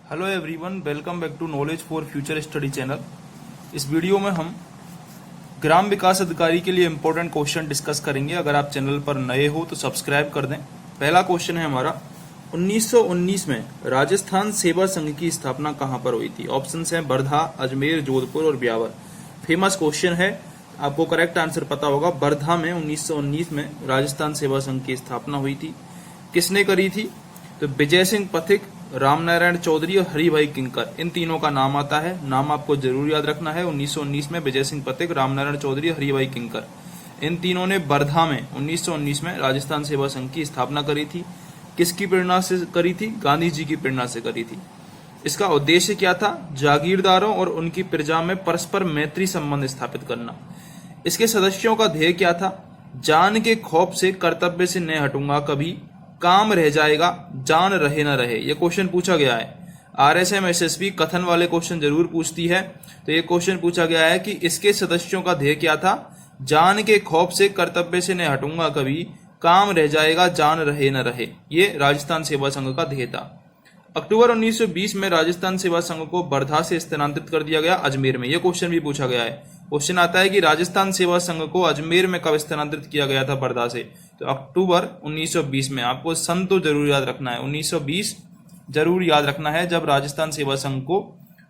Hello everyone, welcome back to knowledge for future study channel. इस video में हम ग्राम विकास अधिकारी के लिए इंपॉर्टेंट क्वेश्चन डिस्कस करेंगे। अगर आप चैनल पर नए हो तो सब्सक्राइब कर दें। पहला क्वेश्चन है हमारा, 1919 में राजस्थान सेवा संघ की स्थापना कहां पर हुई थी? ऑप्शंस हैं वर्धा, अजमेर, जोधपुर और ब्यावर। फेमस क्वेश्चन है, आपको करेक्ट आंसर पता होगा। वर्धा में 1919 में राजस्थान सेवा संघ की स्थापना हुई थी। किसने करी थी? तो विजय सिंह पथिक, रामनारायण चौधरी और हरिभाई किंकर, इन तीनों का नाम आता है। नाम आपको जरूर याद रखना है। 1919 में विजय सिंह पथिक, रामनारायण चौधरी, हरिभाई किंकर, इन तीनों ने वर्धा में 1919 में राजस्थान सेवा संघ की स्थापना करी थी। किसकी प्रेरणा से करी थी? गांधी जी की प्रेरणा से करी थी। इसका उद्देश्य क्या था? जागीरदारों और उनकी प्रजा में परस्पर मैत्री संबंध स्थापित करना। इसके सदस्यों का ध्येय क्या था? जान के खौफ से कर्तव्य से न हटूंगा कभी, काम रह जाएगा जान रहे न रहे। ये क्वेश्चन पूछा गया है। आरएसएम एसएसबी कथन वाले क्वेश्चन जरूर पूछती है। तो ये क्वेश्चन पूछा गया है कि इसके सदस्यों का ध्येय क्या था? जान के खौफ से कर्तव्य से न हटूंगा कभी, काम रह जाएगा जान रहे न रहे। ये राजस्थान सेवा संघ का ध्येय था। अक्टूबर 1920 में राजस्थान सेवा संघ को वर्धा से स्थानांतरित कर दिया गया अजमेर में। यह क्वेश्चन भी पूछा गया है। क्वेश्चन आता है कि राजस्थान सेवा संघ को अजमेर में कब स्थानांतरित किया गया था वर्धा से? तो अक्टूबर 1920 में। आपको सन तो जरूर याद रखना है, 1920 जरूर याद रखना है, जब राजस्थान सेवा संघ को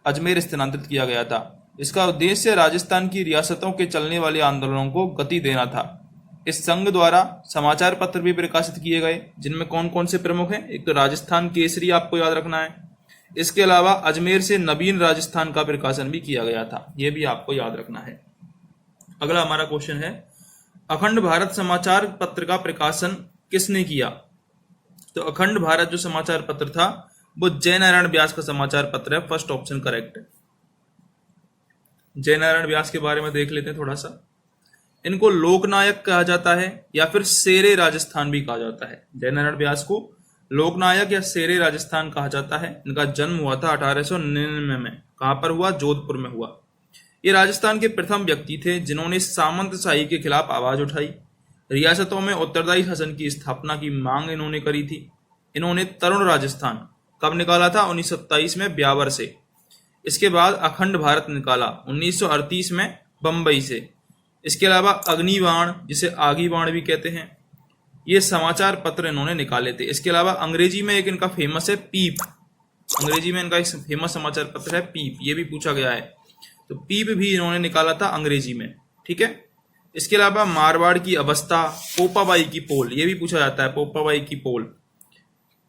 अजमेर स्थानांतरित किया गया था। इसका उद्देश्य राजस्थान की रियासतों के चलने वाले आंदोलनों को गति देना था। इस संघ द्वारा समाचार पत्र भी प्रकाशित किए गए, जिनमें कौन कौन से प्रमुख हैं? एक तो राजस्थान केसरी आपको याद रखना है। इसके अलावा अजमेर से नवीन राजस्थान का प्रकाशन भी किया गया था, यह भी आपको याद रखना है। अगला हमारा क्वेश्चन है, अखंड भारत समाचार पत्र का प्रकाशन किसने किया? तो अखंड भारत जो समाचार पत्र था वो जयनारायण व्यास का समाचार पत्र है। फर्स्ट ऑप्शन करेक्ट है। जयनारायण व्यास के बारे में देख लेते हैं थोड़ा सा। इनको लोकनायक कहा जाता है या फिर शेरे राजस्थान भी कहा जाता है। जयनारायण व्यास को लोकनायक या शेरे राजस्थान कहा जाता है। इनका जन्म हुआ था 1899 में। कहां पर हुआ? जोधपुर में हुआ। ये राजस्थान के प्रथम व्यक्ति थे जिन्होंने सामंतशाही के खिलाफ आवाज उठाई। रियासतों में उत्तरदायी शासन की स्थापना की मांग इन्होंने करी थी। इन्होंने तरुण राजस्थान कब निकाला था? 1927 में ब्यावर से। इसके बाद अखंड भारत निकाला 1938 में बंबई से। इसके अलावा अग्निबाण, जिसे आगी बाण भी कहते हैं, ये समाचार पत्र इन्होंने निकाले थे। इसके अलावा अंग्रेजी में एक इनका फेमस है पीप। अंग्रेजी में इनका एक फेमस समाचार पत्र है पीप, ये भी पूछा गया है। तो पीप भी इन्होंने निकाला था अंग्रेजी में। ठीक है। इसके अलावा मारवाड़ की अवस्था, पोपाबाई की पोल, ये भी पूछा जाता है। पोपाबाई की पोल,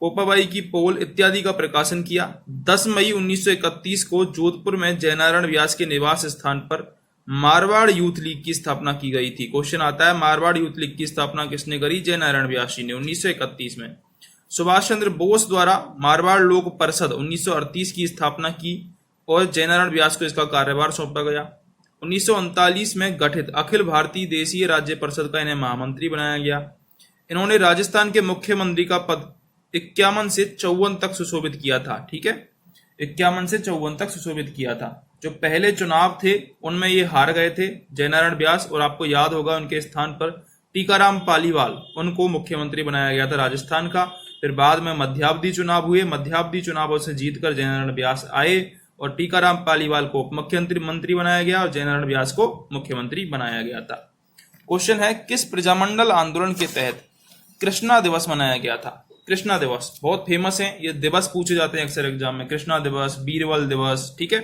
पोपाबाई की पोल इत्यादि का प्रकाशन किया। 10 मई 1931 को जोधपुर में जयनारायण व्यास के निवास स्थान पर मारवाड़ यूथ लीग की स्थापना की गई थी। क्वेश्चन आता है, मारवाड़ यूथ लीग की स्थापना किसने करी? जयनारायण व्यास जी ने 1931 में। सुभाष चंद्र बोस द्वारा मारवाड़ लोक परिषद 1938 की स्थापना की और जयनारायण व्यास को इसका कार्यभार सौंपा गया। 1939 में गठित अखिल भारतीय देशीय राज्य परिषद का इन्हें महामंत्री बनाया गया। इन्होंने राजस्थान के मुख्यमंत्री का पद 51 से 54 तक सुशोभित किया था। ठीक है, 51 से 54 तक सुशोभित किया था। जो पहले चुनाव थे उनमें ये हार गए थे जयनारायण व्यास, और आपको याद होगा उनके स्थान पर टीकाराम पालीवाल, उनको मुख्यमंत्री बनाया गया था राजस्थान का। फिर बाद में मध्यावधि चुनाव हुए, मध्यावधि चुनावों से जीतकर जयनारायण व्यास आए और टीकाराम पालीवाल को मुख्यमंत्री मंत्री बनाया गया और जयनारायण व्यास को मुख्यमंत्री बनाया गया था। क्वेश्चन है, किस प्रजामंडल आंदोलन के तहत कृष्णा दिवस मनाया गया था? कृष्णा दिवस बहुत फेमस है, ये दिवस पूछे जाते हैं अक्सर एग्जाम में। कृष्णा दिवस, बीरबल दिवस। ठीक है,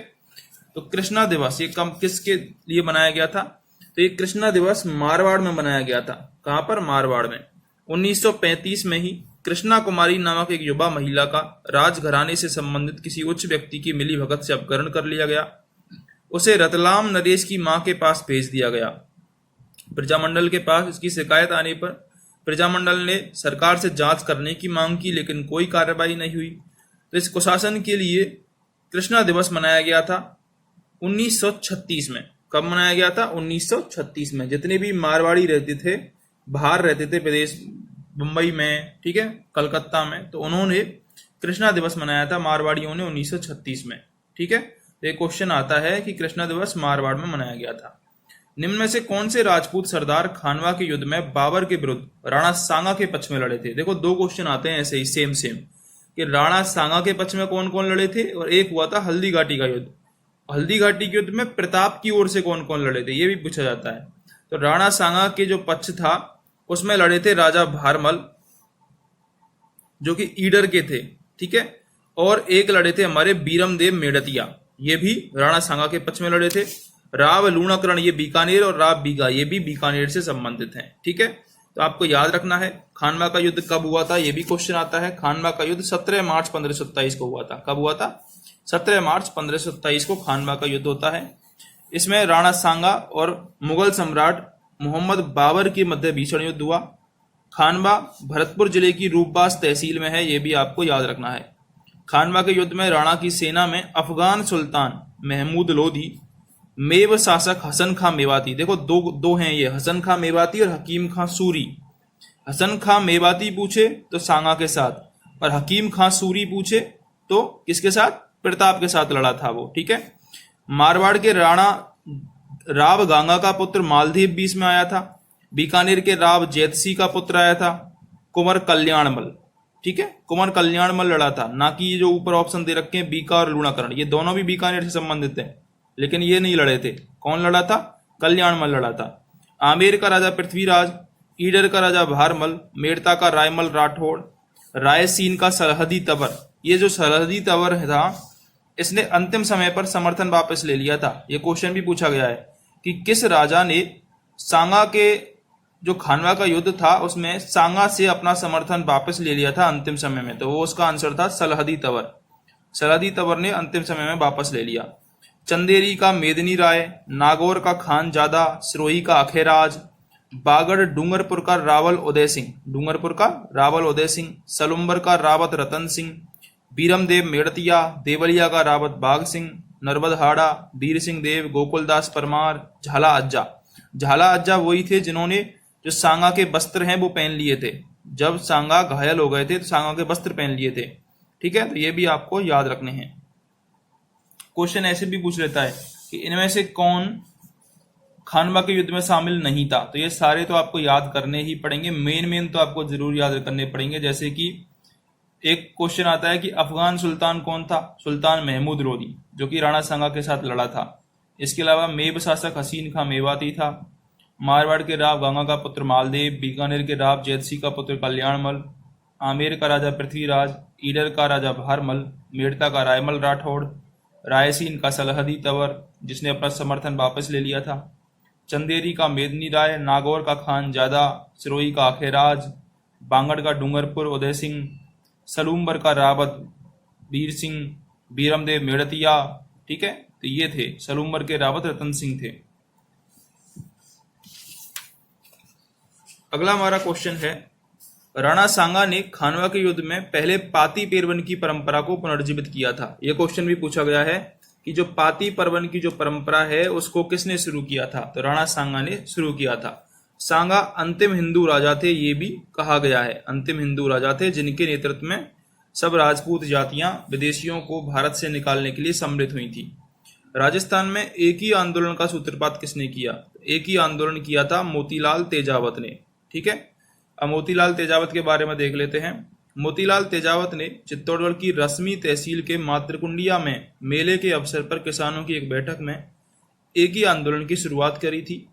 तो कृष्णा दिवस ये कम किसके लिए बनाया गया था? तो ये कृष्णा दिवस मारवाड़ में बनाया गया था। कहां पर? मारवाड़ में। 1935 में ही कृष्णा कुमारी नामक एक युवा महिला का राजघराने से संबंधित किसी उच्च व्यक्ति की मिलीभगत से अपहरण कर लिया गया। उसे रतलाम नरेश की मां के पास भेज दिया गया। प्रजामंडल के पास इसकी शिकायत आने पर प्रजामंडल ने सरकार से जांच करने की मांग की, लेकिन कोई कार्रवाई नहीं हुई। तो इस कुशासन के लिए कृष्णा दिवस मनाया गया था 1936 में। कब मनाया गया था? 1936 में। जितने भी मारवाड़ी रहते थे, बाहर रहते थे विदेश, मुंबई में, ठीक है, कलकत्ता में, तो उन्होंने कृष्णा दिवस मनाया था मारवाड़ियों ने 1936 में। ठीक है, तो एक क्वेश्चन आता है कि कृष्णा दिवस मारवाड़ में मनाया गया था। निम्न में से कौन से राजपूत सरदार खानवा के युद्ध में बाबर के विरुद्ध राणा सांगा के पक्ष में लड़े थे? देखो, दो क्वेश्चन आते हैं ऐसे ही सेम। कि राणा सांगा के पक्ष में कौन कौन लड़े थे, और एक हुआ था हल्दी घाटी का युद्ध। हल्दी घाटी के युद्ध में प्रताप की ओर से कौन कौन लड़े थे, ये भी पूछा जाता है। तो राणा सांगा के जो पक्ष था उसमें लड़े थे राजा भारमल, जो कि ईडर के थे, ठीक है, और एक लड़े थे हमारे बीरमदेव मेड़तिया, ये भी राणा सांगा के पक्ष में लड़े थे। राव लूणाकरण ये बीकानेर, और राव बीघा ये भी बीकानेर से संबंधित हैं, ठीक है। तो आपको याद रखना है खानवा का युद्ध कब हुआ था, ये भी क्वेश्चन आता है। खानवा का युद्ध 17 मार्च 1527 को हुआ था। कब हुआ था? 17 मार्च 1527 को खानवा का युद्ध होता है। इसमें राणा सांगा और मुगल सम्राट मोहम्मद बाबर के मध्य भीषण युद्ध हुआ। खानवा भरतपुर जिले की रूपबास तहसील में है, ये भी आपको याद रखना है। खानवा के युद्ध में राणा की सेना में अफगान सुल्तान महमूद लोधी, मेव शासक हसन खां मेवाती, देखो दो हैं ये, हसन खां मेवाती और हकीम खां सूरी। हसन खां मेवाती पूछे तो सांगा के साथ, और हकीम खां सूरी पूछे तो किसके साथ? प्रताप के साथ लड़ा था वो, ठीक है। मारवाड़ के राणा राव गांगा का पुत्र मालदीव भी इसमें आया था। बीकानेर के राव जैतसी का पुत्र आया था कुंवर कल्याणमल, ठीक है, कुंवर कल्याणमल लड़ा था। ना कि ये जो ऊपर ऑप्शन दे रखे हैं बीका और लूणाकरण, ये दोनों भी बीकानेर से संबंधित हैं, लेकिन ये नहीं लड़े थे। कौन लड़ा था? कल्याणमल लड़ा था। आमेर का राजा पृथ्वीराज, ईडर का राजा भारमल, मेड़ता का रायमल राठौड़, रायसीन का सरहदी तबर, ये जो सरहदी तबर था इसने अंतिम समय पर समर्थन वापस ले लिया था। ये क्वेश्चन भी पूछा गया है कि किस राजा ने सांगा के जो खानवा का युद्ध था उसमें सांगा से अपना समर्थन वापस ले लिया था अंतिम समय में, तो वो उसका आंसर था सलहदी तबर। सलहदी तबर ने अंतिम समय में वापस ले लिया। चंदेरी का मेदनी राय, नागौर का खान जादा, सिरोही का अखेराज, बागड़ डूंगरपुर का रावल उदय सिंह, डूंगरपुर का रावल उदय सिंह, सलुम्बर का रावत रतन सिंह, बीरमदेव मेड़तिया, देवलिया का रावत बाघ सिंह, नर्मदहाड़ा वीर सिंह देव, गोकुलदास परमार, झाला अज्जा। झाला अज्जा वही थे जिन्होंने जो सांगा के वस्त्र हैं वो पहन लिए थे। जब सांगा घायल हो गए थे तो सांगा के वस्त्र पहन लिए थे, ठीक है। तो ये भी आपको याद रखने हैं। क्वेश्चन ऐसे भी पूछ लेता है कि इनमें से कौन खानवा के युद्ध में शामिल नहीं था, तो ये सारे तो आपको याद करने ही पड़ेंगे। मेन तो आपको जरूर याद करने पड़ेंगे। जैसे कि एक क्वेश्चन आता है कि अफगान सुल्तान कौन था? सुल्तान महमूद लोधी, जो कि राणा सांगा के साथ लड़ा था। इसके अलावा मेव शासक हसीन खां मेवाती था। मारवाड़ के राव गांगा का पुत्र मालदेव, बीकानेर के राव जैतसी का पुत्र कल्याणमल, आमेर का राजा पृथ्वीराज, ईडर का राजा भारमल, मेड़ता का रायमल राठौड़, रायसीन का सलहदी तवर जिसने अपना समर्थन वापस ले लिया था, चंदेरी का मेदनी राय, नागौर का खान जादा, सिरोही का अखेराज, बांगड़ का डूंगरपुर उदय सिंह, सलूम्बर का रावत वीर सिंह, बीरमदेव मेड़तिया, ठीक है। तो ये थे सलूम्बर के रावत रतन सिंह थे। अगला हमारा क्वेश्चन है, राणा सांगा ने खानवा के युद्ध में पहले पाती पेरवन की परंपरा को पुनर्जीवित किया था। यह क्वेश्चन भी पूछा गया है कि जो पाती पर्वन की जो परंपरा है उसको किसने शुरू किया था? तो राणा सांगा ने शुरू किया था। सांगा अंतिम हिंदू राजा थे, ये भी कहा गया है। अंतिम हिंदू राजा थे जिनके नेतृत्व में सब राजपूत जातियां विदेशियों को भारत से निकालने के लिए सम्मिलित हुई थी। राजस्थान में एक ही आंदोलन का सूत्रपात किसने किया? एक ही आंदोलन किया था मोतीलाल तेजावत ने, ठीक है। अब मोतीलाल तेजावत के बारे में देख लेते हैं। मोतीलाल तेजावत ने चित्तौड़गढ़ की रश्मी तहसील के मातृकुंडिया में मेले के अवसर पर किसानों की एक बैठक में एक ही आंदोलन की शुरुआत करी थी।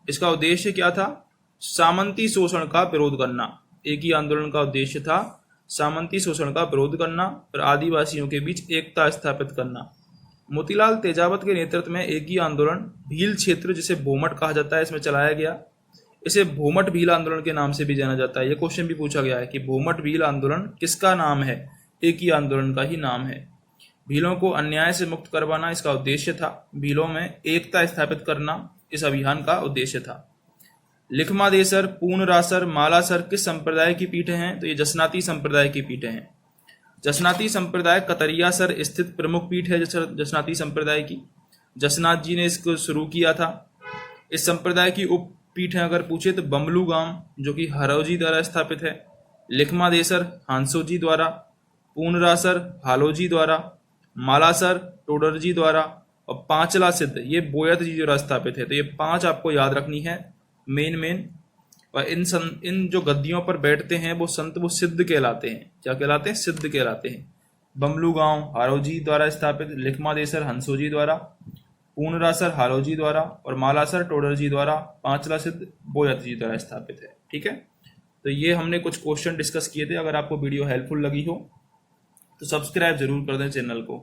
इसका उद्देश्य क्या था? सामंती शोषण का विरोध करना। एक ही आंदोलन का उद्देश्य था सामंती शोषण का विरोध करना और आदिवासियों के बीच एकता स्थापित करना। मोतीलाल तेजावत के नेतृत्व में एक ही आंदोलन भील क्षेत्र, जिसे भोमट कहा जाता है, इसमें चलाया गया। इसे भोमट भील आंदोलन के नाम से भी जाना जाता है। यह क्वेश्चन भी पूछा गया है कि भोमट भील आंदोलन किसका नाम है? एक ही आंदोलन का ही नाम है। भीलों को अन्याय से मुक्त करवाना इसका उद्देश्य था। भीलों में एकता स्थापित करना इस अभियान का उद्देश्य था। लिखमादेसर, पूर्णरासर, मालासर किस संप्रदाय की पीठें हैं? तो ये जसनाती संप्रदाय की पीठें हैं। जसनाती संप्रदाय कतरियासर स्थित प्रमुख पीठ है जसनाती संप्रदाय की। जसनाथ जी ने इसको शुरू किया था। इस संप्रदाय की उप पीठें अगर पूछे तो बमलू गांव, जो कि हरौजी द्वारा स्थापित है, लिखमादेसर हांसोजी द्वारा, पूर्णरासर हालोजी द्वारा, मालासर टोडरजी द्वारा और पांचला सिद्ध ये बोयत जी द्वारा स्थापित है। तो ये 5 आपको याद रखनी है मेन। और इन जो गद्दियों पर बैठते हैं वो संत, वो सिद्ध कहलाते हैं। क्या कहलाते हैं? सिद्ध कहलाते हैं। बमलू गांव हारोजी द्वारा स्थापित, लिखमादेसर हंसोजी द्वारा, पूर्णरासर हालोजी द्वारा और मालासर टोडरजी द्वारा, पांचला सिद्ध बोयत जी द्वारा स्थापित है। ठीक है, तो ये हमने कुछ क्वेश्चन डिस्कस किए थे। अगर आपको वीडियो हेल्पफुल लगी हो तो सब्सक्राइब जरूर कर दें चैनल को।